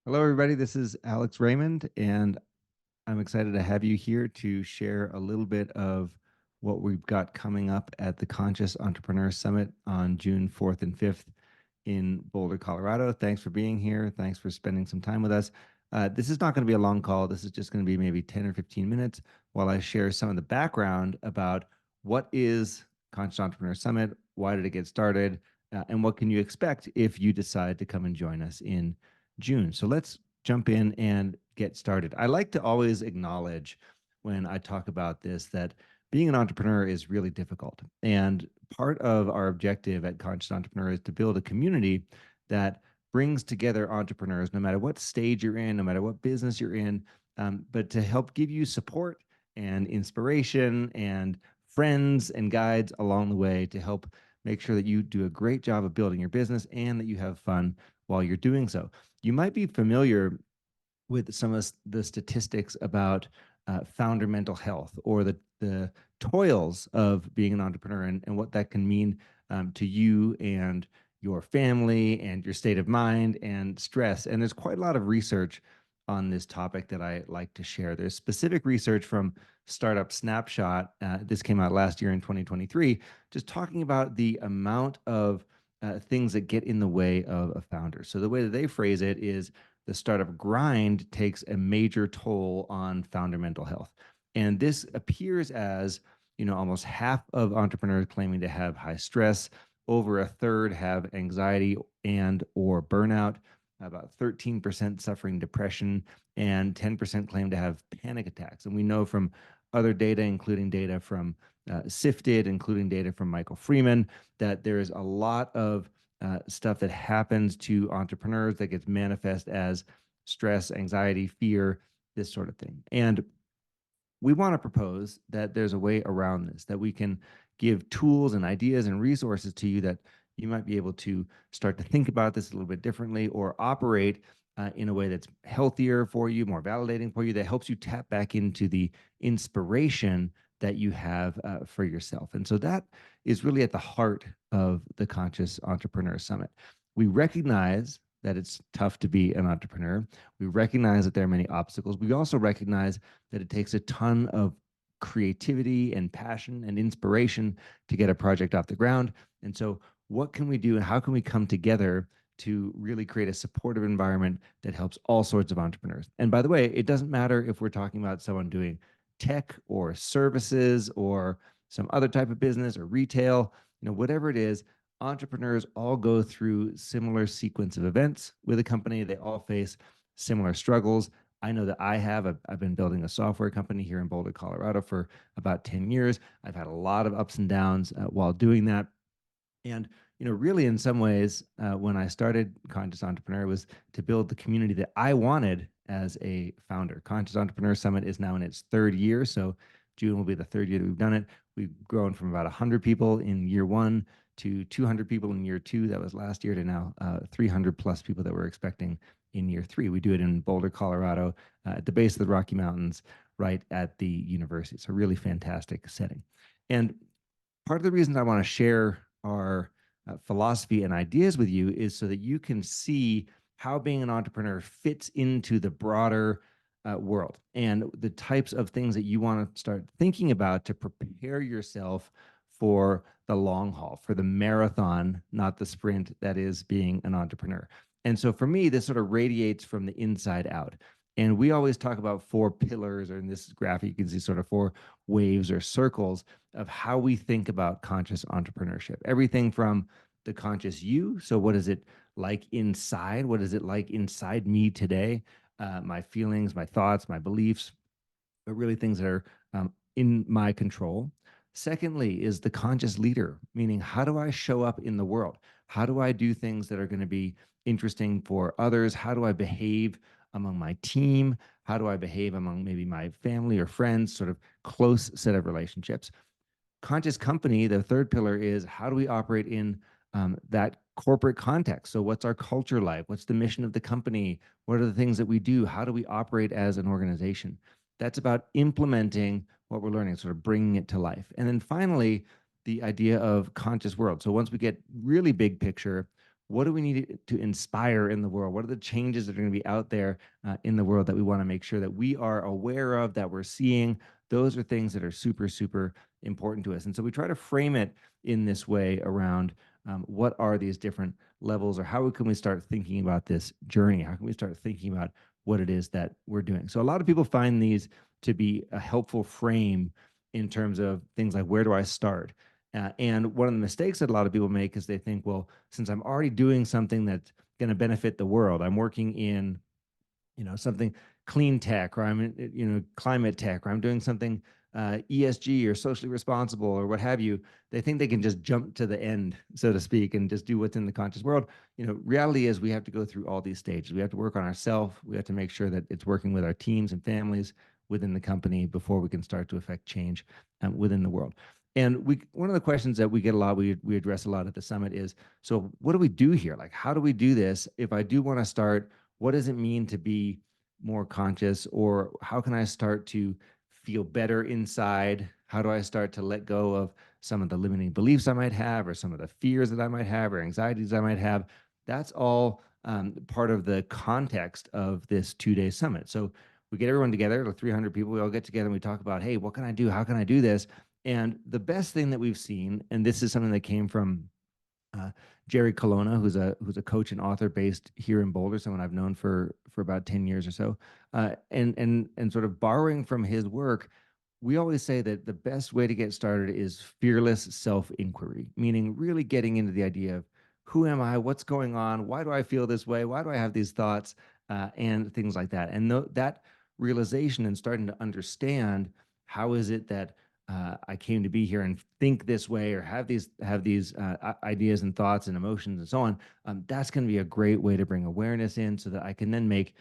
Hello, everybody. This is Alex Raymond, and I'm excited to have you here to share a little bit of what we've got coming up at the Conscious Entrepreneur Summit on June 4th and 5th in Boulder, Colorado. Thanks for being here. Thanks for spending some time with us. This is not going to be a long call. This is just going to be maybe 10 or 15 minutes while I share some of the background about what is Conscious Entrepreneur Summit, why did it get started, and what can you expect if you decide to come and join us in June. So let's jump in and get started. I like to always acknowledge when I talk about this that being an entrepreneur is really difficult. And part of our objective at Conscious Entrepreneur is to build a community that brings together entrepreneurs, no matter what stage you're in, no matter what business you're in, but to help give you support and inspiration and friends and guides along the way to help make sure that you do a great job of building your business and that you have fun while you're doing so. You might be familiar with some of the statistics about founder mental health or the toils of being an entrepreneur and what that can mean to you and your family and your state of mind and stress. And there's quite a lot of research on this topic that I like to share. There's specific research from Startup Snapshot. This came out last year in 2023, just talking about the amount of things that get in the way of a founder. So the way that they phrase it is the startup grind takes a major toll on founder mental health. And this appears as, almost half of entrepreneurs claiming to have high stress, over a third have anxiety and or burnout, about 13% suffering depression, and 10% claim to have panic attacks. And we know from other data, including data from Sifted, including data from Michael Freeman, that there is a lot of stuff that happens to entrepreneurs that gets manifest as stress, anxiety, fear, this sort of thing. And we want to propose that there's a way around this, that we can give tools and ideas and resources to you that you might be able to start to think about this a little bit differently or operate in a way that's healthier for you, more validating for you, that helps you tap back into the inspiration that you have for yourself. And so that is really at the heart of the Conscious Entrepreneur Summit. We recognize that it's tough to be an entrepreneur. We recognize that there are many obstacles. We also recognize that it takes a ton of creativity and passion and inspiration to get a project off the ground. And so, what can we do and how can we come together to really create a supportive environment that helps all sorts of entrepreneurs? And by the way, it doesn't matter if we're talking about someone doing tech or services or some other type of business or retail, whatever it is, entrepreneurs all go through similar sequence of events with a company. They all face similar struggles. I know that I've been building a software company here in Boulder, Colorado for about 10 years. I've had a lot of ups and downs while doing that. And, really in some ways, when I started Conscious Entrepreneur, it was to build the community that I wanted as a founder. Conscious Entrepreneur Summit is now in its third year. So June will be the third year that we've done it. We've grown from about 100 people in year one to 200 people in year two. That was last year, to now 300 plus people that we're expecting in year three. We do it in Boulder, Colorado, at the base of the Rocky Mountains, right at the university. It's a really fantastic setting. And part of the reason I want to share our philosophy and ideas with you is so that you can see how being an entrepreneur fits into the broader world and the types of things that you want to start thinking about to prepare yourself for the long haul, for the marathon, not the sprint that is being an entrepreneur. And so for me, this sort of radiates from the inside out. And we always talk about four pillars, or in this graphic, you can see sort of four waves or circles of how we think about conscious entrepreneurship. Everything from the conscious you. So, what is it like inside? What is it like inside me today? My feelings, my thoughts, my beliefs, but really things that are in my control. Secondly, is the conscious leader, meaning how do I show up in the world? How do I do things that are going to be interesting for others? How do I behave among my team? How do I behave among maybe my family or friends, sort of close set of relationships? Conscious company, the third pillar, is how do we operate in that corporate context? So, what's our culture like? What's the mission of the company? What are the things that we do? How do we operate as an organization? That's about implementing what we're learning, sort of bringing it to life. And then finally, the idea of conscious world. So, once we get really big picture, what do we need to inspire in the world? What are the changes that are going to be out there in the world that we want to make sure that we are aware of, that we're seeing? Those are things that are super, super important to us. And so we try to frame it in this way around what are these different levels, or how can we start thinking about this journey? How can we start thinking about what it is that we're doing? So a lot of people find these to be a helpful frame in terms of things like, where do I start? And one of the mistakes that a lot of people make is they think, well, since I'm already doing something that's going to benefit the world, I'm working in, something clean tech, or I'm in, climate tech, or I'm doing something ESG or socially responsible or what have you. They think they can just jump to the end, so to speak, and just do what's in the conscious world. Reality is we have to go through all these stages. We have to work on ourselves. We have to make sure that it's working with our teams and families within the company before we can start to affect change within the world. And one of the questions that we get a lot, we address a lot at the summit is, so what do we do here? Like, how do we do this? If I do want to start, what does it mean to be more conscious? Or how can I start to feel better inside? How do I start to let go of some of the limiting beliefs I might have, or some of the fears that I might have, or anxieties I might have? That's all part of the context of this 2-day summit. So we get everyone together, like 300 people, we all get together and we talk about, hey, what can I do? How can I do this? And the best thing that we've seen, and this is something that came from uh, Jerry Colonna, who's a coach and author based here in Boulder, someone I've known for about 10 years or so, and sort of borrowing from his work. We always say that the best way to get started is fearless self inquiry, meaning really getting into the idea of, who am I? What's going on? Why do I feel this way? Why do I have these thoughts? And things like that. And that realization and starting to understand, how is it that I came to be here and think this way, or have these ideas and thoughts and emotions and so on. That's going to be a great way to bring awareness in, so that I can then make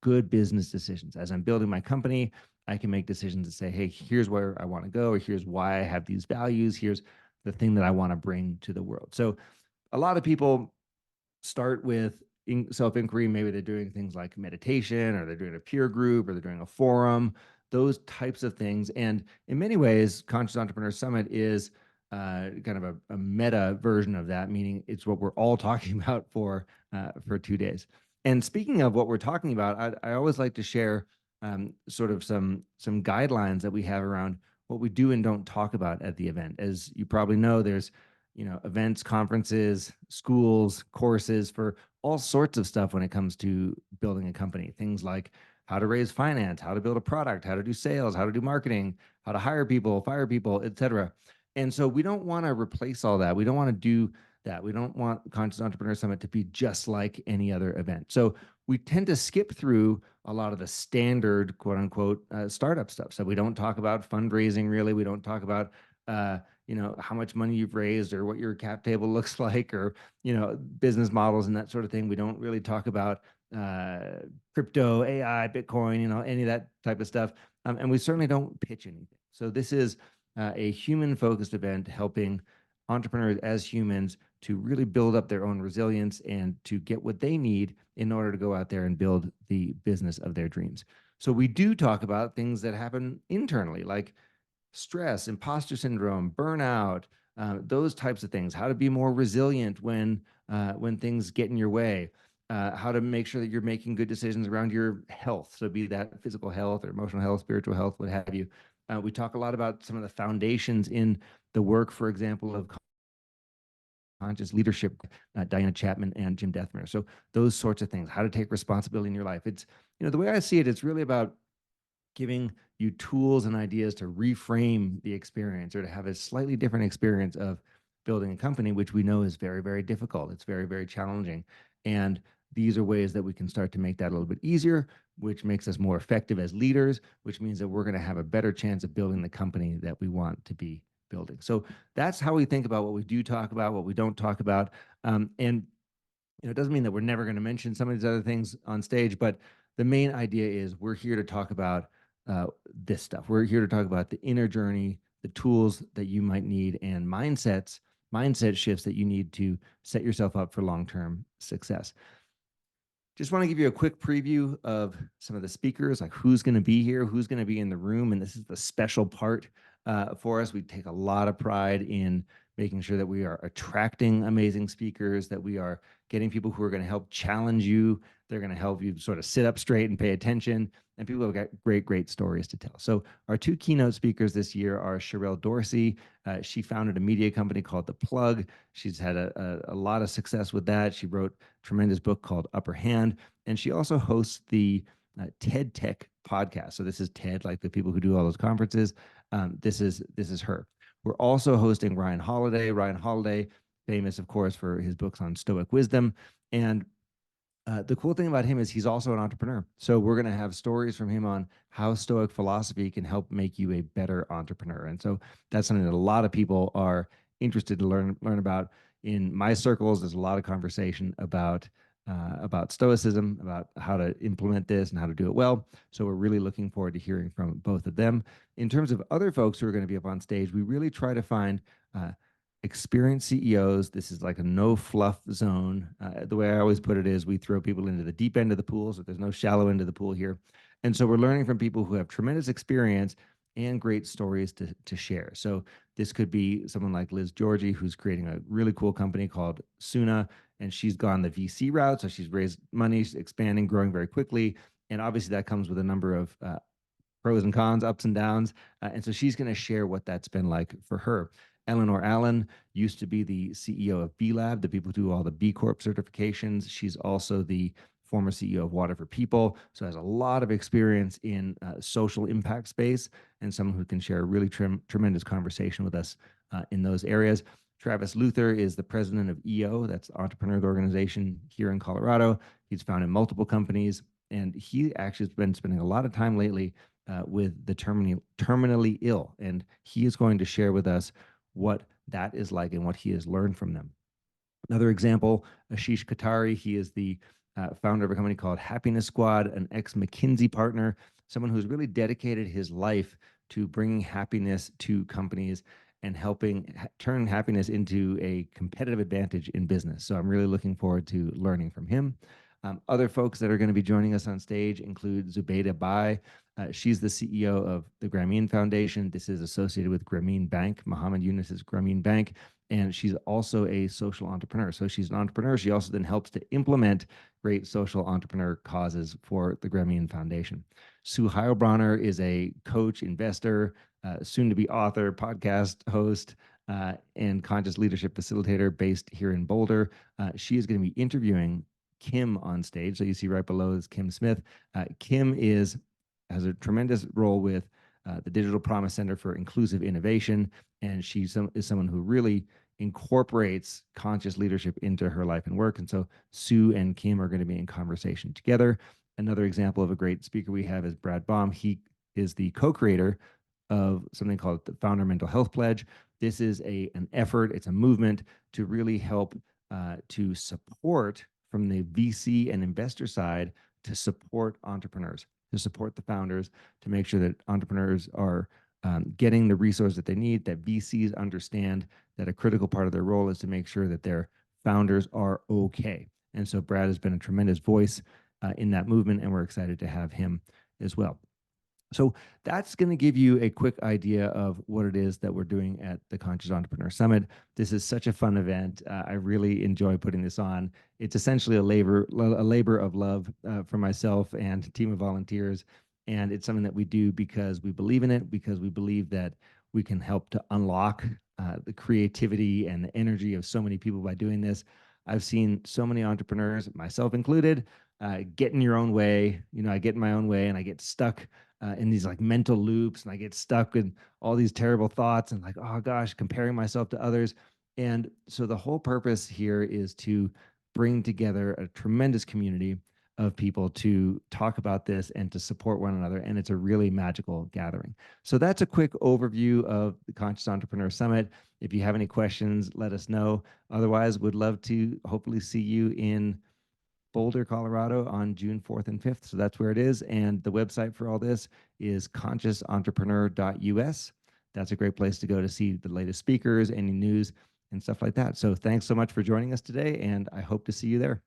good business decisions as I'm building my company. I can make decisions and say, hey, here's where I want to go, or here's why I have these values. Here's the thing that I want to bring to the world. So a lot of people start with self-inquiry. Maybe they're doing things like meditation, or they're doing a peer group, or they're doing a forum, those types of things. And in many ways, Conscious Entrepreneur Summit is kind of a meta version of that, meaning it's what we're all talking about for 2 days. And speaking of what we're talking about, I always like to share sort of some guidelines that we have around what we do and don't talk about at the event. As you probably know, there's events, conferences, schools, courses for all sorts of stuff when it comes to building a company. Things like how to raise finance, how to build a product, how to do sales, how to do marketing, how to hire people, fire people, etc. And so we don't want to replace all that. We don't want to do that. We don't want Conscious Entrepreneur Summit to be just like any other event. So we tend to skip through a lot of the standard, quote unquote, startup stuff. So we don't talk about fundraising, really. We don't talk about how much money you've raised, or what your cap table looks like, or business models and that sort of thing. We don't really talk about crypto, AI, Bitcoin, any of that type of stuff. And we certainly don't pitch anything. So this is a human focused event, helping entrepreneurs as humans to really build up their own resilience and to get what they need in order to go out there and build the business of their dreams. So we do talk about things that happen internally, like stress, imposter syndrome, burnout, those types of things. How to be more resilient when things get in your way. How to make sure that you're making good decisions around your health. So be that physical health or emotional health, spiritual health, what have you. We talk a lot about some of the foundations in the work, for example, of conscious leadership, Diana Chapman and Jim Dethmer. So those sorts of things. How to take responsibility in your life. It's the way I see it, it's really about giving you tools and ideas to reframe the experience, or to have a slightly different experience of building a company, which we know is very, very difficult. It's very, very challenging. And these are ways that we can start to make that a little bit easier, which makes us more effective as leaders, which means that we're going to have a better chance of building the company that we want to be building. So that's how we think about what we do talk about, what we don't talk about. And it doesn't mean that we're never going to mention some of these other things on stage, but the main idea is we're here to talk about this stuff. We're here to talk about the inner journey, the tools that you might need, and mindset shifts that you need to set yourself up for long-term success. Just want to give you a quick preview of some of the speakers, like who's going to be here, who's going to be in the room. And this is the special part for us. We take a lot of pride in making sure that we are attracting amazing speakers, that we are getting people who are going to help challenge you. They're going to help you sort of sit up straight and pay attention. And people have got great stories to tell. So our two keynote speakers this year are Sherelle Dorsey. She founded a media company called The Plug. She's had a lot of success with that. She wrote a tremendous book called Upper Hand. And she also hosts the TED Tech podcast. So this is TED, like the people who do all those conferences. This is her. We're also hosting Ryan Holiday. Ryan Holiday, famous, of course, for his books on Stoic wisdom. And the cool thing about him is he's also an entrepreneur. So we're going to have stories from him on how Stoic philosophy can help make you a better entrepreneur. And so that's something that a lot of people are interested to learn about. In my circles, there's a lot of conversation about Stoicism, about how to implement this and how to do it well. So we're really looking forward to hearing from both of them. In terms of other folks who are going to be up on stage, we really try to find experienced CEOs. This is like a no fluff zone. The way I always put it is we throw people into the deep end of the pool, so there's no shallow end of the pool here. And so we're learning from people who have tremendous experience and great stories to share. So this could be someone like Liz Georgie, who's creating a really cool company called Suna, and she's gone the VC route. So she's raised money, she's expanding, growing very quickly. And obviously that comes with a number of pros and cons, ups and downs. And so she's going to share what that's been like for her. Eleanor Allen used to be the CEO of B Lab, the people who do all the B Corp certifications. She's also the former CEO of Water for People, so has a lot of experience in social impact space and someone who can share a really tremendous conversation with us in those areas. Travis Luther is the president of EO, that's the Entrepreneurs Organization here in Colorado. He's founded multiple companies, and he actually has been spending a lot of time lately with the terminally ill, and he is going to share with us what that is like and what he has learned from them. Another example, Ashish Katari, he is the founder of a company called Happiness Squad, an ex-McKinsey partner, someone who's really dedicated his life to bringing happiness to companies and helping turn happiness into a competitive advantage in business. So I'm really looking forward to learning from him. Other folks that are going to be joining us on stage include Zubaida Bai. She's the CEO of the Grameen Foundation. This is associated with Grameen Bank, Muhammad Yunus's Grameen Bank. And she's also a social entrepreneur. So she's an entrepreneur. She also then helps to implement great social entrepreneur causes for the Grameen Foundation. Sue Heilbronner is a coach, investor, soon to be author, podcast host, and conscious leadership facilitator based here in Boulder. She is going to be interviewing Kim on stage. So you see right below is Kim Smith. Kim has a tremendous role with the Digital Promise Center for Inclusive Innovation, and she is someone who really incorporates conscious leadership into her life and work. And so Sue and Kim are going to be in conversation together. Another example of a great speaker we have is Brad Baum. He is the co-creator of something called the Founder Mental Health Pledge. This is an effort, it's a movement to really help to support from the VC and investor side to support entrepreneurs, to support the founders, to make sure that entrepreneurs are getting the resources that they need, that VCs understand that a critical part of their role is to make sure that their founders are okay. And so Brad has been a tremendous voice in that movement, and we're excited to have him as well. So that's going to give you a quick idea of what it is that we're doing at the Conscious Entrepreneur Summit. This is such a fun event. I really enjoy putting this on. It's essentially a labor of love for myself and a team of volunteers. And it's something that we do because we believe in it, because we believe that we can help to unlock the creativity and the energy of so many people by doing this. I've seen so many entrepreneurs, myself included, get in your own way. You know, I get in my own way and I get stuck in these like mental loops, and I get stuck in all these terrible thoughts and like, oh gosh, comparing myself to others. And so the whole purpose here is to bring together a tremendous community of people to talk about this and to support one another. And it's a really magical gathering. So that's a quick overview of the Conscious Entrepreneur Summit. If you have any questions, let us know. Otherwise, would love to hopefully see you in Boulder, Colorado on June 4th and 5th. So that's where it is. And the website for all this is consciousentrepreneur.us. That's a great place to go to see the latest speakers, any news, and stuff like that. So thanks so much for joining us today, and I hope to see you there.